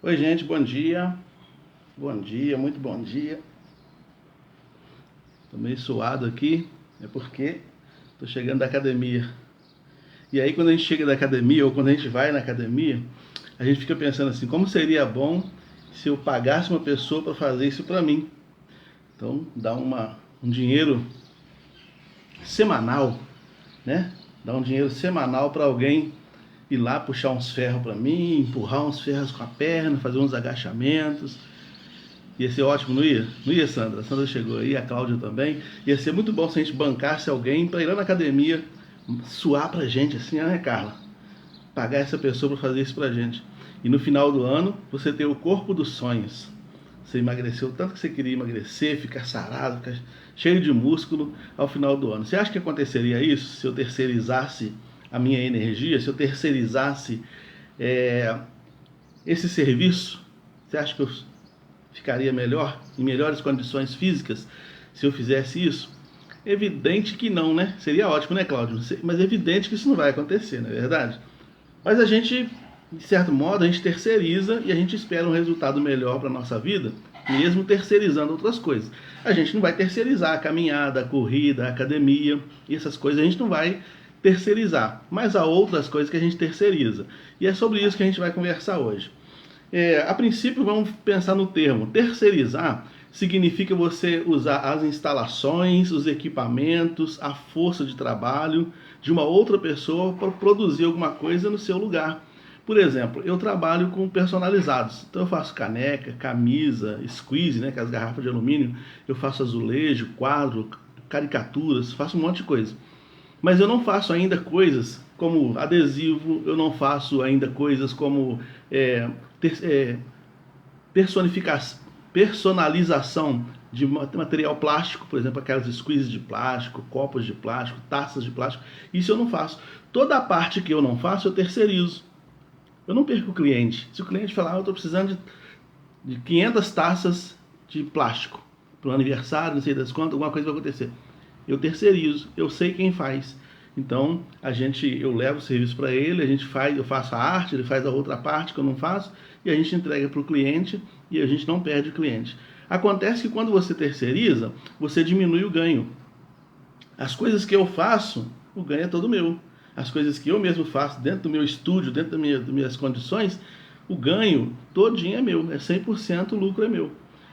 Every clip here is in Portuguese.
Oi, gente, bom dia. Bom dia, muito bom dia. Tô meio suado aqui, é porque tô chegando da academia. E aí, quando a gente chega da academia, ou quando a gente vai na academia, a gente fica pensando assim: como seria bom se eu pagasse uma pessoa para fazer isso para mim? Então, dá um dinheiro semanal, né? Dá um dinheiro semanal para alguém ir lá puxar uns ferros para mim, empurrar uns ferros com a perna, fazer uns agachamentos. Ia ser ótimo, não ia? Não ia, Sandra? A Sandra chegou aí, a Cláudia também. Ia ser muito bom se a gente bancasse alguém para ir lá na academia suar pra gente, assim, né, Carla? Pagar essa pessoa para fazer isso pra gente. E no final do ano, você ter o corpo dos sonhos. Você emagreceu tanto que você queria emagrecer, ficar sarado, ficar cheio de músculo ao final do ano. Você acha que aconteceria isso se eu terceirizasse a minha energia, se eu terceirizasse é, esse serviço? Você acha que eu ficaria melhor, em melhores condições físicas, se eu fizesse isso? Evidente que não, né? Seria ótimo, né, Cláudio? Mas é evidente que isso não vai acontecer, não é verdade? Mas a gente, de certo modo, a gente terceiriza e a gente espera um resultado melhor para a nossa vida, mesmo terceirizando outras coisas. A gente não vai terceirizar a caminhada, a corrida, a academia, essas coisas a gente não vai terceirizar. Mas há outras coisas que a gente terceiriza. E é sobre isso que a gente vai conversar hoje. A princípio, vamos pensar no termo terceirizar. Significa você usar as instalações, os equipamentos, a força de trabalho de uma outra pessoa para produzir alguma coisa no seu lugar. Por exemplo, eu trabalho com personalizados. Então eu faço caneca, camisa, squeeze, né, que é as garrafas de alumínio. Eu faço azulejo, quadro, caricaturas, faço um monte de coisa. Mas eu não faço ainda coisas como adesivo, eu não faço ainda coisas como é, ter, personalização de material plástico, por exemplo, aquelas squeezes de plástico, copos de plástico, taças de plástico. Isso eu não faço. Toda a parte que eu não faço, eu terceirizo. Eu não perco o cliente. Se o cliente falar, eu estou precisando de 500 taças de plástico para o aniversário, não sei das quantas, alguma coisa vai acontecer. Eu terceirizo, eu sei quem faz. Então eu levo o serviço para ele, a gente faz, eu faço a arte, ele faz a outra parte que eu não faço e a gente entrega para o cliente e a gente não perde o cliente. Acontece que quando você terceiriza, você diminui o ganho. As coisas que eu faço, o ganho é todo meu. As coisas que eu mesmo faço dentro do meu estúdio, dentro das minhas condições, o ganho todinho é meu, é 100% o lucro é meu.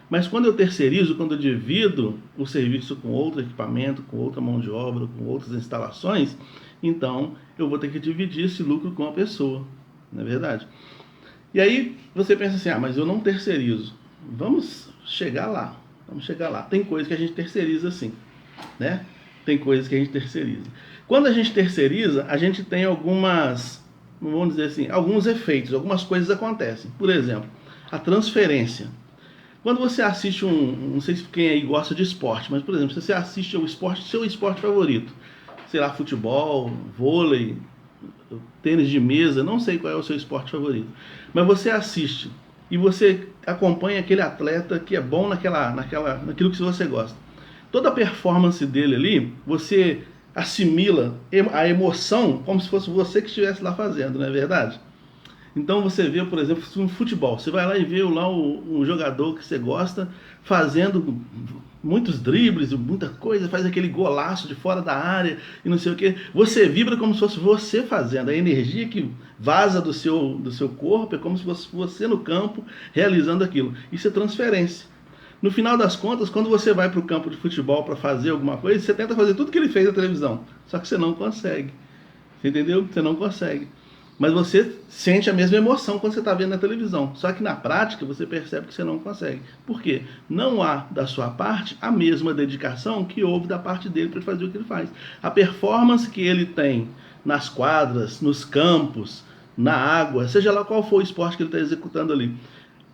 Mas quando eu terceirizo, quando eu divido o serviço com outro equipamento, com outra mão de obra, com outras instalações, então eu vou ter que dividir esse lucro com a pessoa, não é verdade? E aí você pensa assim, mas eu não terceirizo. Vamos chegar lá, vamos chegar lá. Tem coisa que a gente terceiriza sim, né? Tem coisas que a gente terceiriza. Quando a gente terceiriza, a gente tem vamos dizer assim, alguns efeitos, algumas coisas acontecem. Por exemplo, a transferência. Quando você assiste não sei se quem aí gosta de esporte, mas por exemplo, se você assiste ao esporte, seu esporte favorito, sei lá, futebol, vôlei, tênis de mesa, não sei qual é o seu esporte favorito, mas você assiste e você acompanha aquele atleta que é bom naquilo que você gosta. Toda a performance dele ali, você assimila a emoção como se fosse você que estivesse lá fazendo, não é verdade? Então você vê, por exemplo, no futebol, você vai lá e vê lá um jogador que você gosta fazendo muitos dribles, muita coisa, faz aquele golaço de fora da área e não sei o que. Você vibra como se fosse você fazendo. A energia que vaza do seu corpo é como se fosse você no campo realizando aquilo. Isso é transferência. No final das contas, quando você vai para o campo de futebol para fazer alguma coisa, você tenta fazer tudo que ele fez na televisão, só que você não consegue. Você entendeu? Você não consegue. Mas você sente a mesma emoção quando você está vendo na televisão. Só que na prática você percebe que você não consegue. Por quê? Não há da sua parte a mesma dedicação que houve da parte dele para fazer o que ele faz. A performance que ele tem nas quadras, nos campos, na água, seja lá qual for o esporte que ele está executando ali,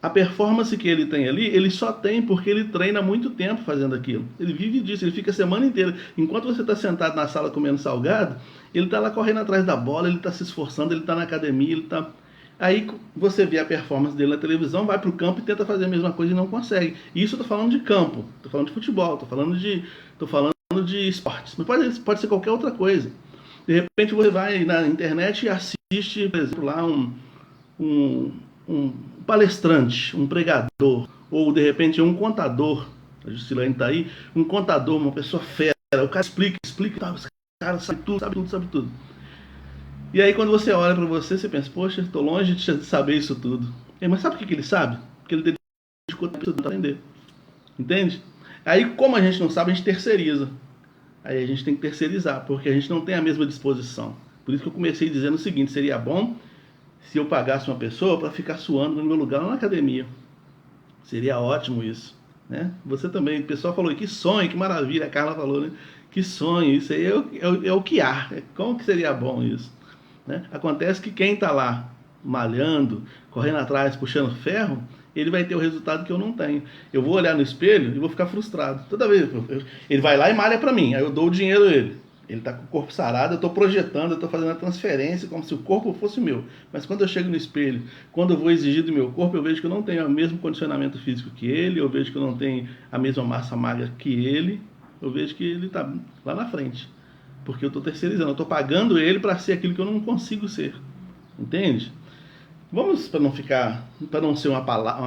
a performance que ele tem ali, ele só tem porque ele treina muito tempo fazendo aquilo. Ele vive disso, ele fica a semana inteira. Enquanto você está sentado na sala comendo salgado, ele está lá correndo atrás da bola, ele está se esforçando, ele está na academia, ele está... Aí você vê a performance dele na televisão, vai para o campo e tenta fazer a mesma coisa e não consegue. E isso eu estou falando de campo, estou falando de futebol, estou falando de esportes. Mas pode ser qualquer outra coisa. De repente você vai na internet e assiste, por exemplo, lá um palestrante, um pregador, ou de repente um contador, a Juscelane está aí, um contador, uma pessoa fera, o cara explica, tá, os caras sabe tudo. E aí quando você olha para você, você pensa, poxa, estou longe de saber isso tudo. Mas sabe por que ele sabe? Porque ele dedicou tempo para aprender. Entende? Aí como a gente não sabe, a gente terceiriza. Aí a gente tem que terceirizar, porque a gente não tem a mesma disposição. Por isso que eu comecei dizendo o seguinte, seria bom se eu pagasse uma pessoa para ficar suando no meu lugar lá na academia. Seria ótimo isso. Né? Você também, o pessoal falou, que sonho, que maravilha, a Carla falou, né? Que sonho, isso aí é o que há. Como que seria bom isso? Né? Acontece que quem está lá malhando, correndo atrás, puxando ferro, ele vai ter o resultado que eu não tenho. Eu vou olhar no espelho e vou ficar frustrado. Toda vez ele vai lá e malha para mim, aí eu dou o dinheiro a ele. Ele está com o corpo sarado, eu estou projetando, eu estou fazendo a transferência como se o corpo fosse meu. Mas quando eu chego no espelho, quando eu vou exigir do meu corpo, eu vejo que eu não tenho o mesmo condicionamento físico que ele, eu vejo que eu não tenho a mesma massa magra que ele, eu vejo que ele está lá na frente. Porque eu estou terceirizando, eu estou pagando ele para ser aquilo que eu não consigo ser. Entende? Vamos, para não ser uma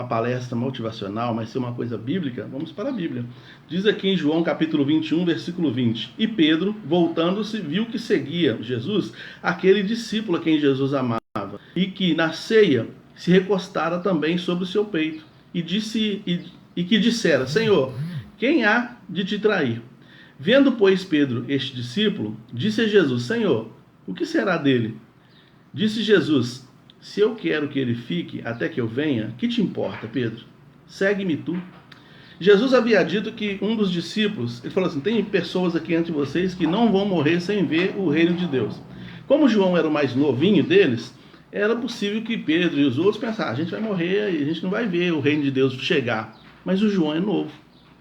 palestra motivacional, mas ser uma coisa bíblica, vamos para a Bíblia. Diz aqui em João capítulo 21, versículo 20. E Pedro, voltando-se, viu que seguia Jesus aquele discípulo a quem Jesus amava, e que na ceia se recostara também sobre o seu peito, e que dissera, Senhor, quem há de te trair? Vendo, pois, Pedro este discípulo, disse a Jesus, Senhor, o que será dele? Disse Jesus, se eu quero que ele fique até que eu venha, que te importa, Pedro? Segue-me tu. Jesus havia dito que um dos discípulos, ele falou assim, tem pessoas aqui entre vocês que não vão morrer sem ver o reino de Deus. Como João era o mais novinho deles, era possível que Pedro e os outros pensassem, a gente vai morrer e a gente não vai ver o reino de Deus chegar. Mas o João é novo,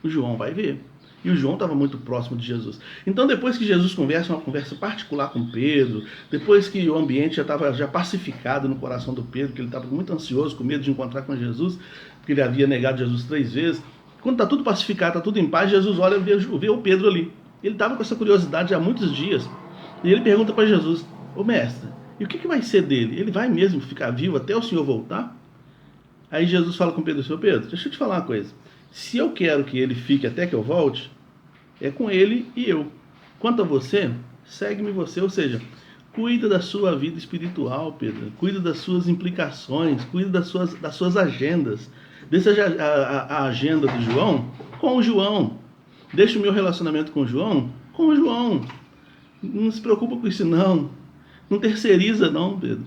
o João vai ver. E o João estava muito próximo de Jesus. Então, depois que Jesus conversa, uma conversa particular com Pedro, depois que o ambiente já estava pacificado no coração do Pedro, que ele estava muito ansioso, com medo de encontrar com Jesus, porque ele havia negado Jesus 3 vezes, quando está tudo pacificado, está tudo em paz, Jesus olha e vê o Pedro ali. Ele estava com essa curiosidade há muitos dias. E ele pergunta para Jesus, ô mestre, e o que vai ser dele? Ele vai mesmo ficar vivo até o Senhor voltar? Aí Jesus fala com Pedro, Senhor Pedro, deixa eu te falar uma coisa. Se eu quero que ele fique até que eu volte, é com ele e eu. Quanto a você, segue-me você. Ou seja, cuida da sua vida espiritual, Pedro. Cuida das suas implicações, cuida das suas agendas. Deixa a agenda do João com o João. Deixa o meu relacionamento com o João. Não se preocupa com isso, não. Não terceiriza, não, Pedro.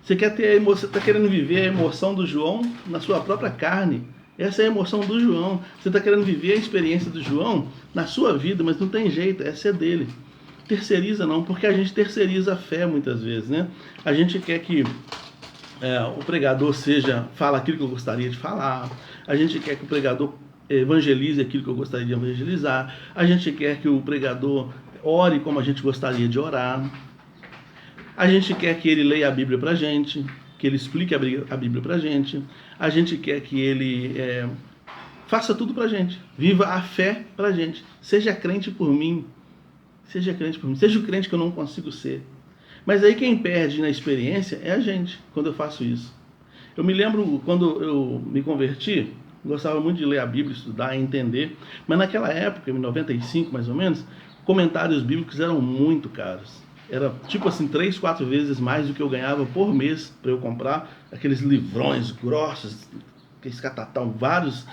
Você quer ter a emoção, está querendo viver a emoção do João na sua própria carne. Essa é a emoção do João. Você está querendo viver a experiência do João na sua vida, mas não tem jeito, essa é dele. Terceiriza não, porque a gente terceiriza a fé muitas vezes, né? A gente quer que o pregador fala aquilo que eu gostaria de falar, a gente quer que o pregador evangelize aquilo que eu gostaria de evangelizar, a gente quer que o pregador ore como a gente gostaria de orar, a gente quer que ele leia a Bíblia pra gente, que ele explique a Bíblia pra gente, a gente quer que ele faça tudo pra gente, viva a fé pra gente, seja crente por mim, seja o crente que eu não consigo ser. Mas aí quem perde na experiência é a gente, quando eu faço isso. Eu me lembro quando eu me converti, gostava muito de ler a Bíblia, estudar e entender, mas naquela época, em 95 mais ou menos, comentários bíblicos eram muito caros. Era tipo assim, 3, 4 vezes mais do que eu ganhava por mês para eu comprar aqueles livrões grossos, aqueles catatão, vários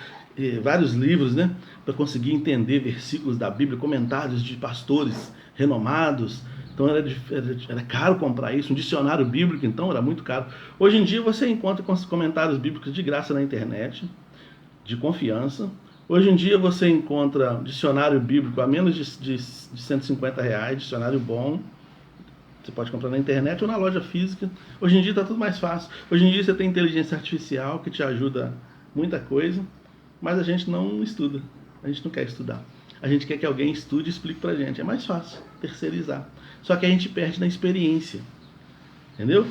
livros, né? Para conseguir entender versículos da Bíblia, comentários de pastores renomados. Então era caro comprar isso, um dicionário bíblico então era muito caro. Hoje em dia você encontra comentários bíblicos de graça na internet, de confiança. Hoje em dia você encontra dicionário bíblico a menos de R$150, dicionário bom. Você pode comprar na internet ou na loja física. Hoje em dia está tudo mais fácil. Hoje em dia você tem inteligência artificial que te ajuda muita coisa, mas a gente não estuda, a gente não quer estudar. A gente quer que alguém estude e explique pra gente. É mais fácil terceirizar. Só que a gente perde na experiência. Entendeu?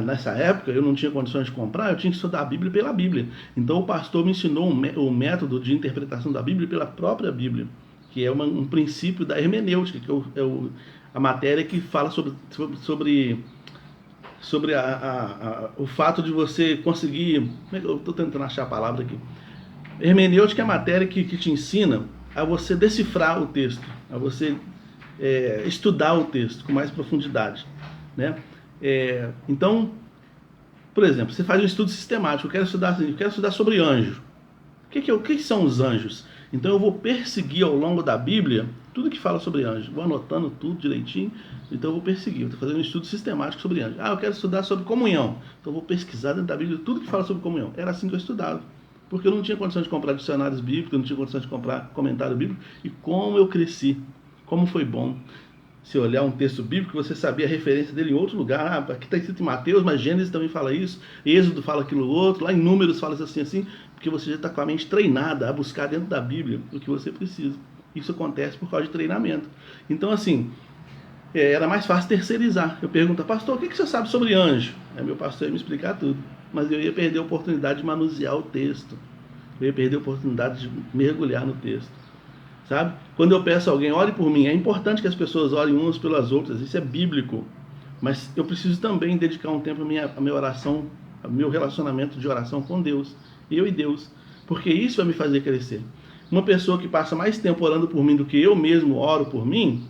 Nessa época eu não tinha condições de comprar, eu tinha que estudar a Bíblia pela Bíblia. Então o pastor me ensinou o método de interpretação da Bíblia pela própria Bíblia, que é um princípio da hermenêutica, que é a matéria que fala sobre sobre o fato de você conseguir, eu estou tentando achar a palavra aqui, hermenêutica é a matéria que te ensina a você decifrar o texto, a você estudar o texto com mais profundidade, né? Então, por exemplo, você faz um estudo sistemático, eu quero estudar sobre anjo. O que são os anjos? Então eu vou perseguir ao longo da Bíblia tudo que fala sobre anjos. Vou anotando tudo direitinho, então eu vou perseguir. Eu estou fazendo um estudo sistemático sobre anjos. Eu quero estudar sobre comunhão. Então eu vou pesquisar dentro da Bíblia tudo que fala sobre comunhão. Era assim que eu estudava. Porque eu não tinha condição de comprar dicionários bíblicos, eu não tinha condição de comprar comentário bíblico. E como eu cresci, como foi bom. Se olhar um texto bíblico, você sabia a referência dele em outro lugar. Aqui está escrito em Mateus, mas Gênesis também fala isso. Êxodo fala aquilo outro. Lá em Números fala assim. Porque você já está com a mente treinada a buscar dentro da Bíblia o que você precisa. Isso acontece por causa de treinamento. Então, assim, era mais fácil terceirizar. Eu pergunto, pastor, o que você sabe sobre anjo? Aí meu pastor ia me explicar tudo. Mas eu ia perder a oportunidade de manusear o texto. Eu ia perder a oportunidade de mergulhar no texto. Sabe? Quando eu peço a alguém, ore por mim, é importante que as pessoas orem umas pelas outras, isso é bíblico. Mas eu preciso também dedicar um tempo à minha oração, ao meu relacionamento de oração com Deus, eu e Deus, porque isso vai me fazer crescer. Uma pessoa que passa mais tempo orando por mim do que eu mesmo oro por mim,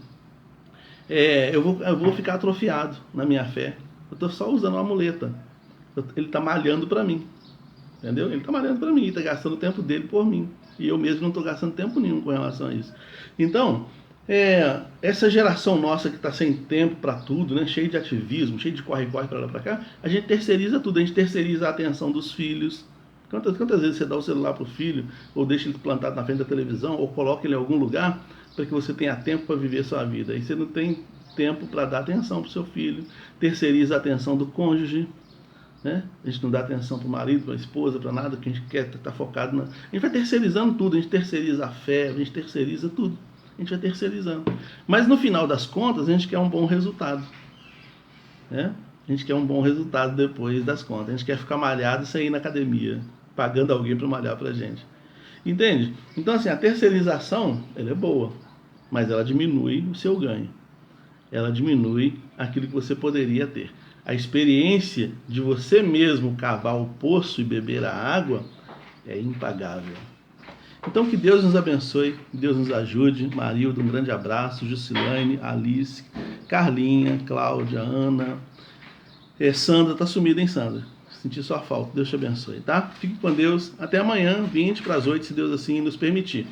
eu vou ficar atrofiado na minha fé. Eu estou só usando uma muleta. Ele está malhando para mim. Entendeu? Ele está malhando para mim, está gastando o tempo dele por mim. E eu mesmo não estou gastando tempo nenhum com relação a isso. Então, essa geração nossa que está sem tempo para tudo, né? Cheio de ativismo, cheio de corre-corre para lá para cá, a gente terceiriza tudo, a gente terceiriza a atenção dos filhos. Quantas vezes você dá o celular para o filho, ou deixa ele plantado na frente da televisão, ou coloca ele em algum lugar para que você tenha tempo para viver a sua vida. E você não tem tempo para dar atenção para o seu filho, terceiriza a atenção do cônjuge. Né? A gente não dá atenção para o marido, para a esposa, para nada, que a gente quer estar focado. A gente vai terceirizando tudo, a gente terceiriza a fé, a gente terceiriza tudo. A gente vai terceirizando. Mas no final das contas, a gente quer um bom resultado. Né? A gente quer um bom resultado depois das contas. A gente quer ficar malhado sem ir na academia, pagando alguém para malhar para a gente. Entende? Então, assim, a terceirização, ela é boa, mas ela diminui o seu ganho. Ela diminui aquilo que você poderia ter. A experiência de você mesmo cavar o poço e beber a água é impagável. Então que Deus nos abençoe, Deus nos ajude. Marilda, um grande abraço. Jusilane, Alice, Carlinha, Cláudia, Ana. Sandra, tá sumida, hein, Sandra? Senti sua falta, Deus te abençoe, tá? Fique com Deus, até amanhã, 7:50, se Deus assim nos permitir.